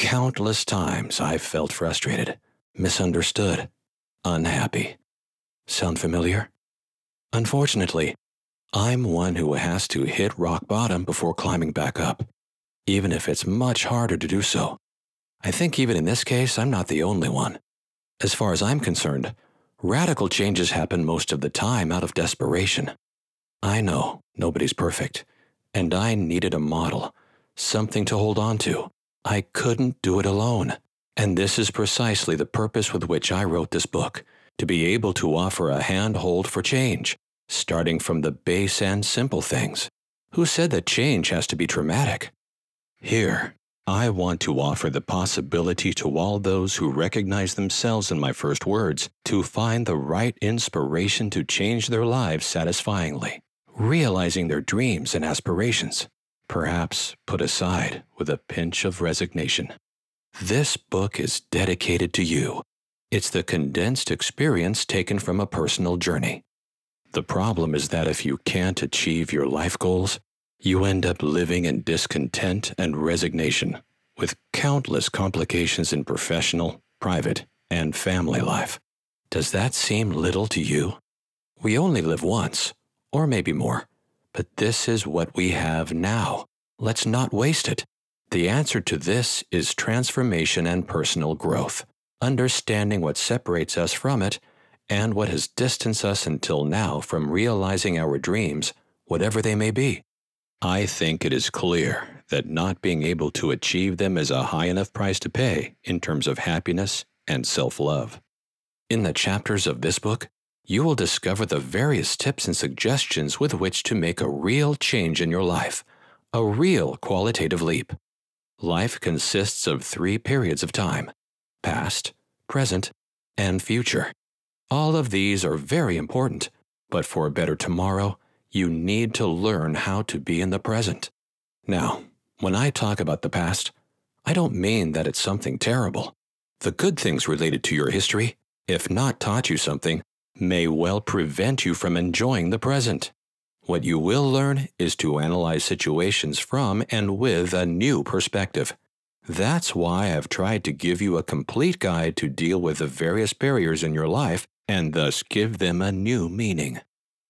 Countless times I've felt frustrated, misunderstood, unhappy. Sound familiar? Unfortunately, I'm one who has to hit rock bottom before climbing back up, even if it's much harder to do so. I think even in this case, I'm not the only one. As far as I'm concerned, radical changes happen most of the time out of desperation. I know nobody's perfect, and I needed a model, something to hold on to. I couldn't do it alone. And this is precisely the purpose with which I wrote this book, to be able to offer a handhold for change, starting from the base and simple things. Who said that change has to be dramatic? Here, I want to offer the possibility to all those who recognize themselves in my first words to find the right inspiration to change their lives satisfyingly, realizing their dreams and aspirations, perhaps put aside with a pinch of resignation. This book is dedicated to you. It's the condensed experience taken from a personal journey. The problem is that if you can't achieve your life goals, you end up living in discontent and resignation, with countless complications in professional, private, and family life. Does that seem little to you? We only live once, or maybe more, but this is what we have now. Let's not waste it. The answer to this is transformation and personal growth, understanding what separates us from it and what has distanced us until now from realizing our dreams, whatever they may be. I think it is clear that not being able to achieve them is a high enough price to pay in terms of happiness and self-love. In the chapters of this book, you will discover the various tips and suggestions with which to make a real change in your life, a real qualitative leap. Life consists of 3 periods of time: past, present, and future. All of these are very important, but for a better tomorrow, you need to learn how to be in the present. Now, when I talk about the past, I don't mean that it's something terrible. The good things related to your history, if not taught you something, may well prevent you from enjoying the present. What you will learn is to analyze situations from and with a new perspective. That's why I've tried to give you a complete guide to deal with the various barriers in your life and thus give them a new meaning.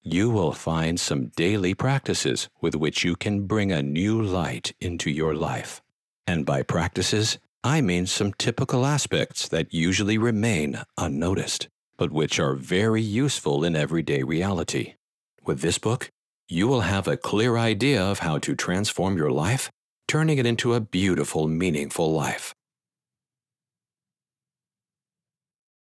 You will find some daily practices with which you can bring a new light into your life. And by practices, I mean some typical aspects that usually remain unnoticed, but which are very useful in everyday reality. With this book, you will have a clear idea of how to transform your life, turning it into a beautiful, meaningful life.